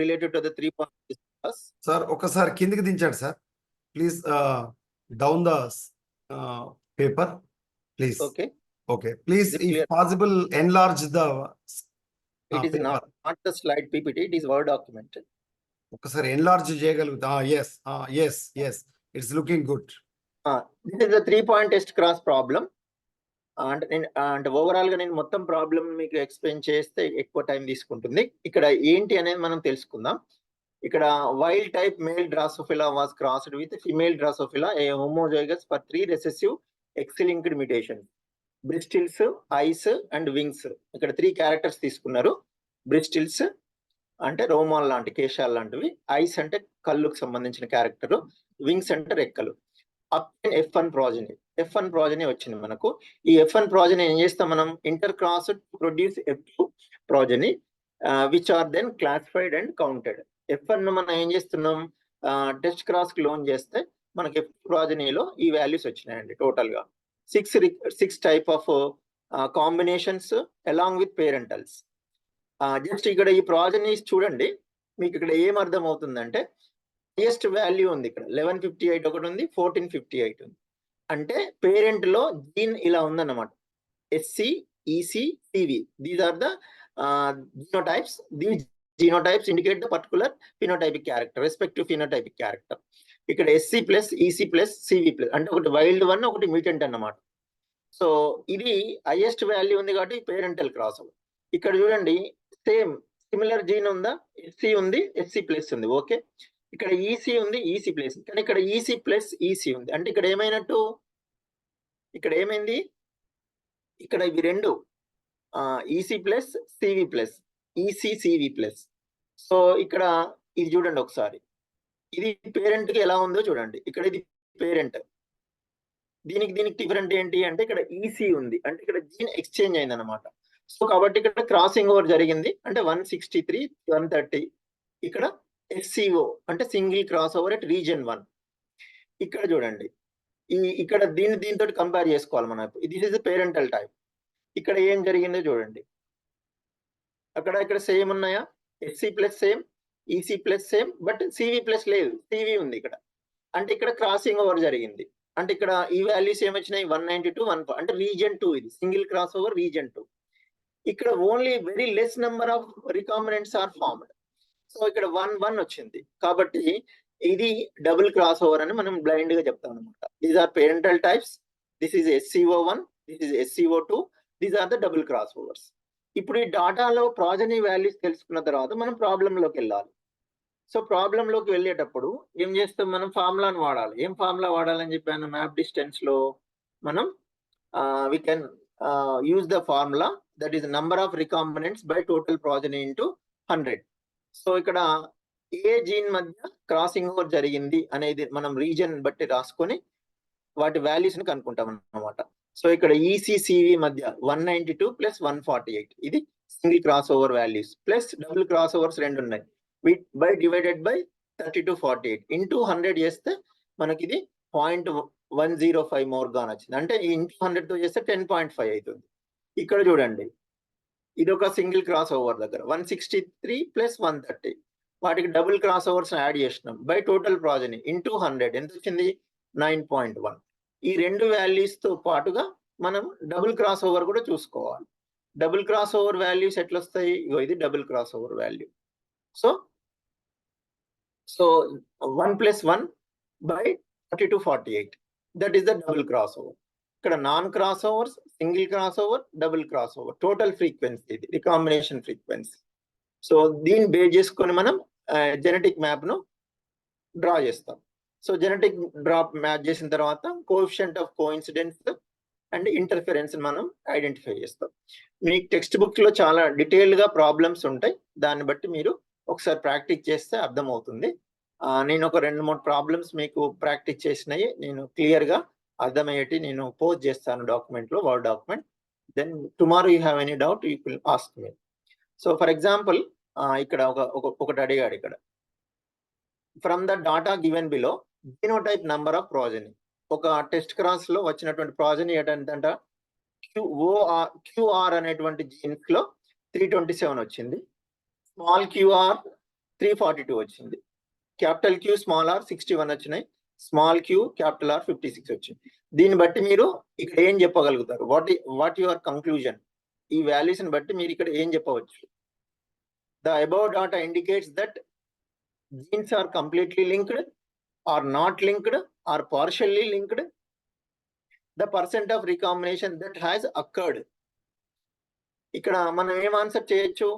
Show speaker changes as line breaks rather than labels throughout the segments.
related to the 3 points discussed.
Sir ఒకసారి కిందికి దించండి sir please down the paper please
Okay.
Okay please
Is it
if
clear?
Possible enlarge the
It is not the slide PPT, it is Word document.
ఒకసారి enlarge చేయగలుగుతా yes yes yes it's looking good
This is the 3-point test cross problem. అంటే overall గా నేను మొత్తం problem మీకు explain చేస్తే ఎక్కువ time తీసుకుంటుంది. ఇక్కడ ఏంటి అనేది మనం తెలుసుకుందాం. ఇక్కడ wild type male drosophila was crossed with female drosophila a homozygous for 3 recessive X-linked mutation. Bristles, eyes and wings. ఇక్కడ 3 క్యారెక్టర్స్ తీసుకున్నారు. బ్రిస్టిల్స్ అంటే రోమాల్ లాంటి కేశాలు లాంటివి, ఐస్ అంటే కళ్ళుకు సంబంధించిన క్యారెక్టర్, వింగ్స్ అంటే రెక్కలు. F1 progeny. F1 progeny వచ్చింది మనకు. ఈ F1 progeny ఏం చేస్తాం మనం? Inter cross produce F2 progeny which are then classified and counted. F1 మనం ఏం చేస్తున్నాం? టెస్ట్ క్రాస్ క్లోన్ చేస్తే మనకి F2 progeny-లో ఈ వాల్యూస్ వచ్చినాయండి టోటల్ గా. 6 type of combinations along with parentals. Just ఇక్కడ ఈ ప్రాజనీస్ చూడండి, మీకు ఇక్కడ ఏం అర్థం అవుతుందంటే హైయెస్ట్ వాల్యూ ఉంది ఇక్కడ 1158 ఒకటి ఉంది, 1458 ఉంది. అంటే పేరెంట్ లో జీన్ ఇలా ఉందన్నమాట. SC, EC, CV, these are the genotypes. These genotypes indicate the particular phenotypic character, respective phenotypic character. ఇక్కడ SC plus, EC plus, CV plus అంటే ఒకటి వైల్డ్ వన్, ఒకటి మ్యూటెంట్ అన్నమాట. సో ఇది హైయెస్ట్ వాల్యూ ఉంది కాబట్టి పేరెంటల్ క్రాస్. ఇక్కడ చూడండి సేమ్ సిమిలర్ జీన్ ఉందా? ఎస్సి ఉంది, ఎస్సి ప్లస్ ఉంది, ఓకే. ఇక్కడ ఈసీ ఉంది, ఈసీ ప్లస్, కానీ ఇక్కడ ఈసీ ప్లస్ ఈసీ ఉంది. అంటే ఇక్కడ ఏమైనట్టు? ఇక్కడ ఏమైంది? ఇక్కడ ఇవి రెండు EC plus, CV plus, EC CV plus. So ఇక్కడ ఇది చూడండి ఒకసారి, ఇది పేరెంట్ కి ఎలా ఉందో చూడండి. ఇక్కడ ఇది పేరెంట్, దీనికి డిఫరెంట్ ఏంటి అంటే ఇక్కడ ఈసీ ఉంది, అంటే ఇక్కడ జీన్ ఎక్స్చేంజ్ అయింది అనమాట. సో కాబట్టి ఇక్కడ క్రాసింగ్ ఓవర్ జరిగింది. అంటే 163, 130. ఇక్కడ SCO అంటే single cross over at region 1. ఇక్కడ చూడండి, ఇక్కడ దీంతో కంపేర్ చేసుకోవాలి మనం. This is parental type. ఇక్కడ ఏం జరిగిందో చూడండి, ఇక్కడ సేమ్ ఉన్నాయా? SC plus same, EC plus same, but CV plus లేదు, సివి ఉంది ఇక్కడ. అంటే ఇక్కడ క్రాసింగ్ ఓవర్ జరిగింది. అంటే ఇక్కడ ఈ వాల్యూస్ ఏమొచ్చినాయి? 192, 1 అంటే రీజన్ 2. ఇది సింగిల్ క్రాస్ ఓవర్ రీజన్ 2. ఇక్కడ only very less number of recombinants are formed. So ఇక్కడ 1 వచ్చింది కాబట్టి ఇది డబుల్ క్రాస్ ఓవర్ అని మనం బ్లైండ్ గా చెప్తాం అనమాట. These are parental types. This is SCO1, this is SCO2, these are the double cross overs. ఇప్పుడు ఈ డాటాలో ప్రాజనీ వాల్యూస్ తెలుసుకున్న తర్వాత మనం ప్రాబ్లంలోకి వెళ్ళాలి. సో ప్రాబ్లంలోకి వెళ్ళేటప్పుడు ఏం చేస్తాం? మనం ఫార్ములాను వాడాలి. ఏం ఫార్ములా వాడాలని చెప్పాను? మ్యాప్ డిస్టెన్స్ లో మనం we can use the formula that is number of recombinants by total progeny into 100. So ఇక్కడ ఏ జీన్ మధ్య క్రాసింగ్ ఓవర్ జరిగింది అనేది మనం రీజన్ బట్టి రాసుకొని వాటి వాల్యూస్ ని కనుక్కుంటాం అన్నమాట. సో ఇక్కడ ఈసీసివి మధ్య 192 ప్లస్ 148 ఇది single cross over values, plus double cross overs 2 ఉన్నాయి. బై డివైడెడ్ బై 3248 ఇంటూ 100 చేస్తే మనకి ఇది 0.105 మోర్ గా వచ్చింది. అంటే ఇంటూ 100 తో చేస్తే 10.5 అవుతుంది. ఇక్కడ చూడండి, ఇది ఒక సింగిల్ క్రాస్ ఓవర్ దగ్గర 163 ప్లస్ 130, వాటికి డబుల్ క్రాస్ ఓవర్స్ యాడ్ చేసినాం. బై టోటల్ ప్రాజనీ ఇంటూ 100 ఎంత వచ్చింది? 9.1. ఈ 2 వాల్యూస్ తో పాటుగా మనం డబుల్ క్రాస్ ఓవర్ కూడా చూసుకోవాలి. డబుల్ క్రాస్ ఓవర్ వాల్యూస్ ఎట్లా వస్తాయి? ఇది double cross over value. So 1 plus 1 by 3248, that is the double cross over. ఇక్కడ non cross overs, single cross over, double cross over, total frequency, ఇది recombination frequency. సో దీన్ని base చేసుకొని మనం genetic map ను డ్రా చేస్తాం. సో జెనెటిక్ డ్రాప్ మ్యాచ్ చేసిన తర్వాత coefficient of coincidence and interference మనం ఐడెంటిఫై చేస్తాం. మీకు టెక్స్ట్ బుక్ లో చాలా డీటెయిల్డ్ గా ప్రాబ్లమ్స్ ఉంటాయి, దాన్ని బట్టి మీరు ఒకసారి ప్రాక్టీస్ చేస్తే అర్థమవుతుంది. నేను ఒక 2-3 ప్రాబ్లమ్స్ మీకు ప్రాక్టీస్ చేసినాయి నేను క్లియర్ గా అర్థమయ్యేటి నేను పోస్ట్ చేస్తాను డాక్యుమెంట్ లో, word document. Then tomorrow you have any doubt you will ask me. So for example ఇక్కడ ఒకటి అడిగాడు. ఇక్కడ from the data given below genotype number of progeny. ఒక టెస్ట్ క్రాస్ లో వచ్చినటువంటి ప్రాజనీ ఏంటంటే క్యూఆర్ అనేటువంటి జీన్స్ లో 327 వచ్చింది. స్మాల్ క్యూఆర్ 342 వచ్చింది. క్యాపిటల్ క్యూ స్మాల్ ఆర్ 61 వచ్చినాయి, స్మాల్ క్యూ క్యాపిటల్ ఆర్ 56 వచ్చింది. దీన్ని బట్టి మీరు ఇక్కడ ఏం చెప్పగలుగుతారు? What your conclusion? ఈ వాల్యూస్ ని బట్టి మీరు ఇక్కడ ఏం చెప్పవచ్చు? The above data indicates that genes are completely linked, or not linked, or partially linked. The percent of recombination that has occurred. ఇక్కడ మనం ఏం ఆన్సర్ చేయొచ్చు?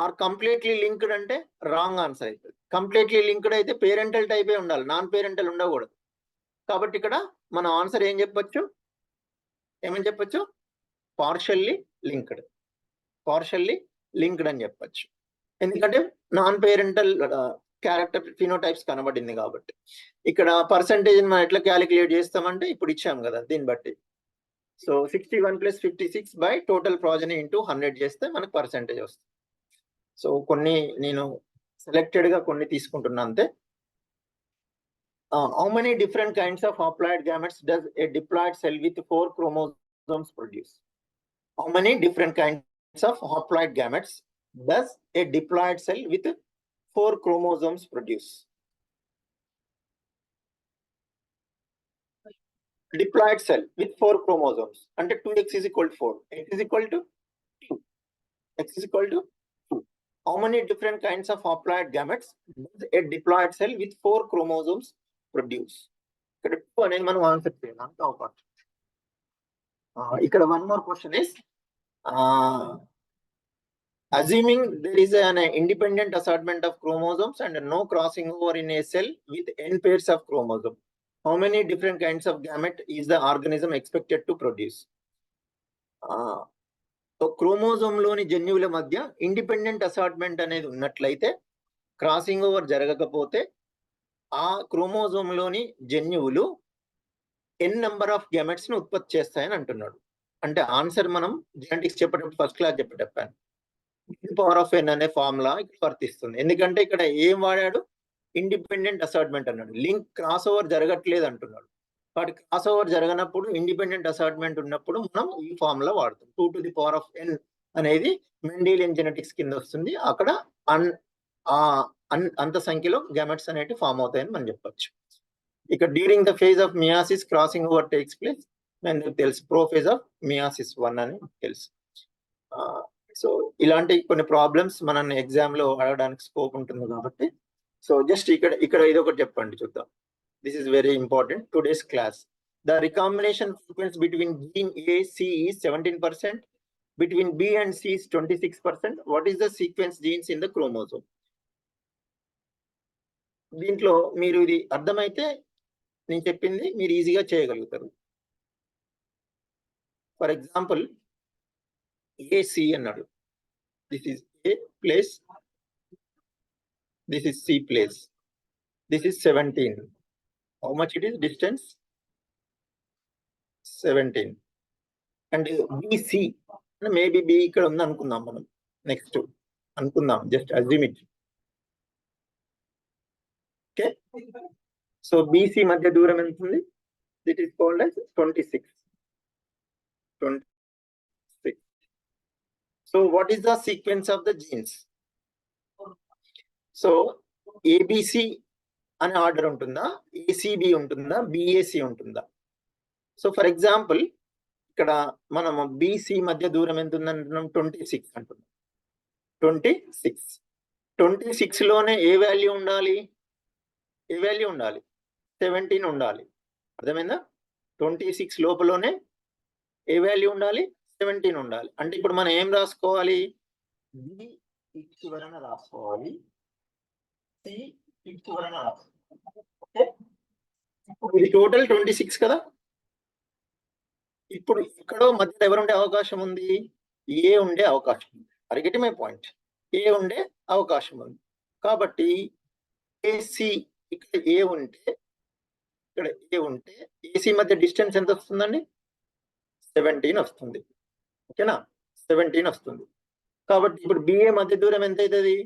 ఆర్ కంప్లీట్లీ లింక్డ్ అంటే రాంగ్ ఆన్సర్ అవుతుంది. కంప్లీట్లీ లింక్డ్ అయితే పేరెంటల్ టైపే ఉండాలి, non parental ఉండకూడదు. కాబట్టి ఇక్కడ మనం ఆన్సర్ ఏం చెప్పొచ్చు? ఏమని చెప్పొచ్చు? పార్షియల్లీ లింక్డ్, పార్షియల్లీ లింక్డ్ అని చెప్పొచ్చు. ఎందుకంటే నాన్ పేరెంటల్ క్యారెక్టర్ ఫినోటైప్స్ కనబడింది కాబట్టి. ఇక్కడ పర్సంటేజ్ మనం ఎట్లా క్యాలిక్యులేట్ చేస్తామంటే ఇప్పుడు ఇచ్చాం కదా, దీన్ని బట్టి. సో 61 + 56 బై టోటల్ ప్రాజెనీ ఇంటూ 100 చేస్తే మనకు పర్సంటేజ్ వస్తుంది. సో కొన్ని నేను సెలెక్టెడ్ గా కొన్ని తీసుకుంటున్నా అంతే. How many different kinds of haploid gametes does a diploid cell with 4 chromosomes produce? How many different kinds of haploid gametes does a diploid cell with 4 chromosomes produce? Diploid cell with 4 chromosomes. Under 2x is equal to 4. X is equal to 2. X is equal to 2. How many different kinds of haploid gametes does a diploid cell with 4 chromosomes produce? ఇక్కడ 2 అనేది మనం answer చేయాలి అంత అవకాశం. ఇక్కడ one more question is assuming there is an independent assortment of chromosomes and no crossing over in a cell with n pairs of chromosomes, how many different kinds of gamete is the organism expected to produce? Chromosome లోని జన్యువుల మధ్య independent assortment అనేది ఉన్నట్లయితే, crossing over జరగకపోతే, ఆ chromosome లోని జన్యువులు n number of gametes ని ఉత్పత్తి చేస్తాయని అంటున్నాడు. అంటే ఆన్సర్ మనం జెనెటిక్స్ చెప్పేటప్పుడు ఫస్ట్ క్లాస్ చెప్పేటప్పాను. పవర్ ఆఫ్ n అనే ఫార్ములా ఇక్కడ వర్తిస్తుంది. ఎందుకంటే ఇక్కడ ఏం వాడాడు? ఇండిపెండెంట్ అసార్ట్మెంట్ అన్నాడు. లింక్ క్రాస్ ఓవర్ జరగట్లేదు అంటున్నాడు. వాటి క్రాస్ ఓవర్ జరగనప్పుడు, ఇండిపెండెంట్ అసార్ట్మెంట్ ఉన్నప్పుడు మనం ఈ ఫార్ములా వాడతాం. 2 to the power of n అనేది మెండెలియన్ జెనెటిక్స్ కింద వస్తుంది. అక్కడ అంత సంఖ్యలో గ్యామెట్స్ అనేవి ఫామ్ అవుతాయని మనం చెప్పొచ్చు. ఇక during the phase of meiosis crossing over takes place మనకు తెలుసు. ప్రోఫేజ్ ఆఫ్ మియాసిస్ 1 అని తెలుసు. సో ఇలాంటి కొన్ని ప్రాబ్లమ్స్ మనల్ని ఎగ్జామ్ లో అడగడానికి స్కోప్ ఉంటుంది కాబట్టి, సో జస్ట్ ఇక్కడ ఇది ఒకటి చెప్పండి చూద్దాం. This is very important. Today's class. The recombination frequency between gene A, C is 17%. Between B and C is 26%. What is the sequence genes in the chromosome? దీంట్లో మీరు ఇది అర్థమైతే నేను చెప్పింది మీరు ఈజీగా చేయగలుగుతారు. ఫర్ ఎగ్జాంపుల్ AC అన్నాడు. This is A place. This is C place. This is 17. How much it is distance? 17. And BC, maybe B ఇక్కడ ఉంది అనుకుందాం మనం. నెక్స్ట్ అనుకుందాం, just assume it. Okay, so BC మధ్య దూరం ఎంత ఉంది? That is called as 26. So what is the sequence of the genes? So ABC అనే ఆర్డర్ ఉంటుందా, ACB ఉంటుందా, BAC ఉంటుందా? సో ఫర్ ఎగ్జాంపుల్ ఇక్కడ మనం BC మధ్య దూరం ఎంత ఉందంటున్నాం? 26 అంటున్నాం. 26 లోనే ఏ వాల్యూ ఉండాలి? 17 ఉండాలి. అర్థమైందా? 26 లోపలనే ఏ వాల్యూ ఉండాలి? 17 ఉండాలి. అంటే ఇప్పుడు మనం ఏం రాసుకోవాలి? B చివరన రాసుకోవాలి, C చివరన రాసుకోవాలి. ఇది టోటల్ 26 కదా. ఇప్పుడు ఇక్కడ మధ్యలో ఎవరు ఉండే అవకాశం ఉంది? ఏ ఉండే అవకాశం ఉంది. అరిగెట్ మై పాయింట్. ఏ ఉండే అవకాశం ఉంది. కాబట్టి AC ఇక్కడ ఏ ఉంటే, ఇక్కడ ఏ ఉంటే AC మధ్య డిస్టెన్స్ ఎంత వస్తుందండి? 17 వస్తుంది. ఓకేనా? 17 వస్తుంది. కాబట్టి ఇప్పుడు BA మధ్య దూరం ఎంత అవుతుంది?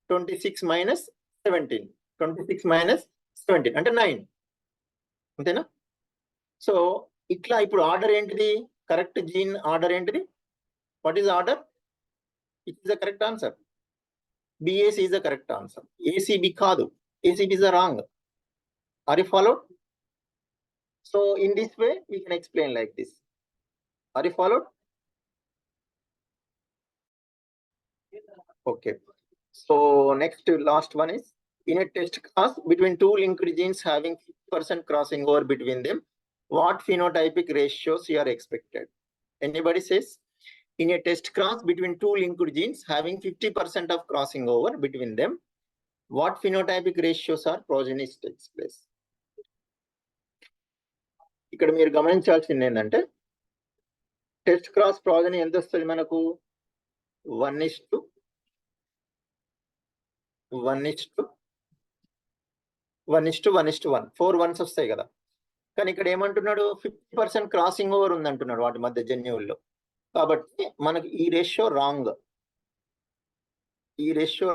26 మైనస్ 17. 26 మైనస్ 17 అంటే 9. అంతేనా? సో ఇట్లా ఇప్పుడు ఆర్డర్ ఏంటిది? కరెక్ట్ జీన్ ఆర్డర్ ఏంటిది? What is order? It is the correct answer. BAC is the correct answer. ACB కాదు. ACB is the wrong. Are you followed? So in this way, we can explain like this. Are you followed? Okay. So next to last one is, in a test class between two linked genes having 50% crossing over between them, what phenotypic ratios you are expected? Anybody says? In a test class between two linked genes having 50% of crossing over between them, what phenotypic ratios are progeny takes place? ఇక్కడ మీరు గమనించాల్సింది ఏంటంటే, test cross ప్రాజనీ ఎంత వస్తుంది మనకు? 1:1:1 4 1s వస్తాయి కదా. కానీ ఇక్కడ ఏమంటున్నాడు, 50% క్రాసింగ్ ఓవర్ ఉంది అంటున్నాడు వాటి మధ్య జన్యువుల్లో. కాబట్టి మనకి ఈ రేషియో రాంగ్. ఈ రేషియో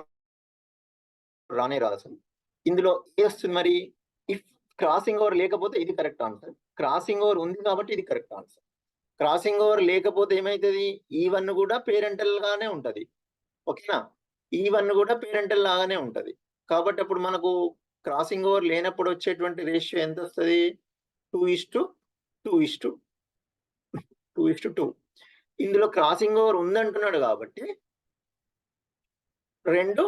రానే రాదు అసలు. ఇందులో ఏ వస్తుంది మరి? ఇఫ్ క్రాసింగ్ ఓవర్ లేకపోతే ఇది కరెక్ట్ ఆన్సర్, క్రాసింగ్ ఓవర్ ఉంది కాబట్టి ఇది కరెక్ట్ ఆన్సర్. క్రాసింగ్ ఓవర్ లేకపోతే ఏమైతుంది? E1 కూడా పేరెంటల్ గానే ఉంటది. ఓకేనా? E1 కూడా పేరెంటల్ లాగానే ఉంటది. కాబట్టి అప్పుడు మనకు క్రాసింగ్ ఓవర్ లేనప్పుడు వచ్చేటువంటి రేషియో ఎంత వస్తుంది? 2:2:2. ఇందులో క్రాసింగ్ ఓవర్ ఉందంటున్నాడు కాబట్టి రెండు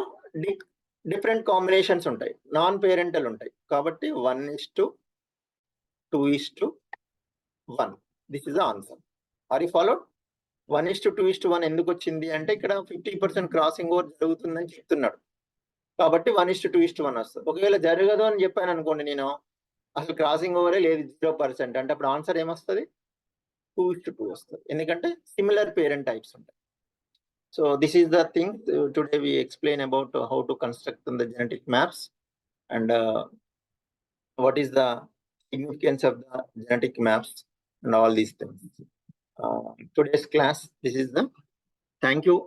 డిఫరెంట్ కాంబినేషన్స్ ఉంటాయి, నాన్ పేరెంటల్ ఉంటాయి. కాబట్టి 1:2:1. This is the answer. Are you followed? 1:2:1 ఎందుకు వచ్చింది అంటే, ఇక్కడ 50% క్రాసింగ్ ఓవర్ జరుగుతుందని చెప్తున్నాడు కాబట్టి 1:2:1 వస్తుంది. ఒకవేళ జరగదు అని చెప్పాను అనుకోండి, నేను అసలు క్రాసింగ్ ఓవరే లేదు 0% అంటే అప్పుడు ఆన్సర్ ఏమొస్తుంది? 2:2 వస్తుంది. ఎందుకంటే సిమిలర్ పేరెంట్ టైప్స్ ఉంటాయి. So this is the thing. Today we explain about how to construct the genetic maps and what is the significance of the genetic maps and all these things. Today's class, this is the. Thank you,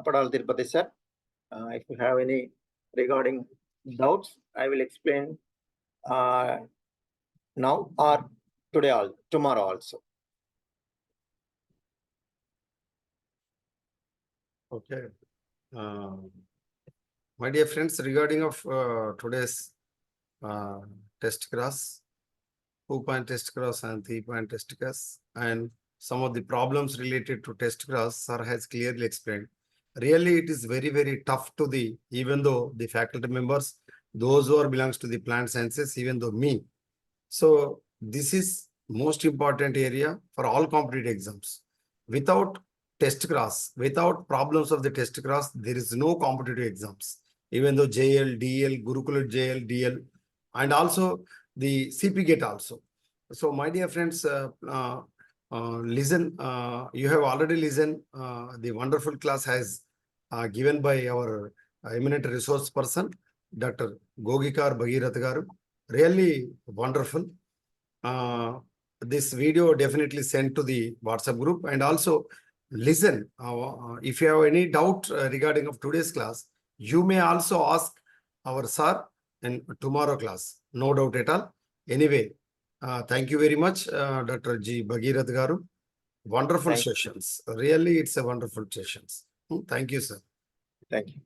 Padal Tirupati sir. If you have any regarding doubts, I will explain now or today or tomorrow also.
Okay. My dear friends, regarding of today's test class, 2-point test class and 3-point test class, and some of the problems related to test class, sir has clearly explained. Really, it is very, very tough to the, even though the faculty members, those who are belongs to the plant sciences, even though me. So this is most important area for all competitive exams. Without test class, without problems of the test class, there is no competitive exams. Even though JL, DL, Gurukula JL, DL, and also the CP gate also. So my dear friends, listen, you have already listened the wonderful class has given by our eminent resource person, Dr. Gogikar Bhagirath Garu. Really wonderful. This video definitely sent to the WhatsApp group, and also listen, if you have any doubt regarding of today's class, you may also ask our sir in tomorrow class, no doubt at all. Anyway, thank you very much, Dr. G. Bhagirath Garu. Wonderful
Thank you.
sessions. Really, it's a wonderful sessions. Thank you, sir.
Thank you.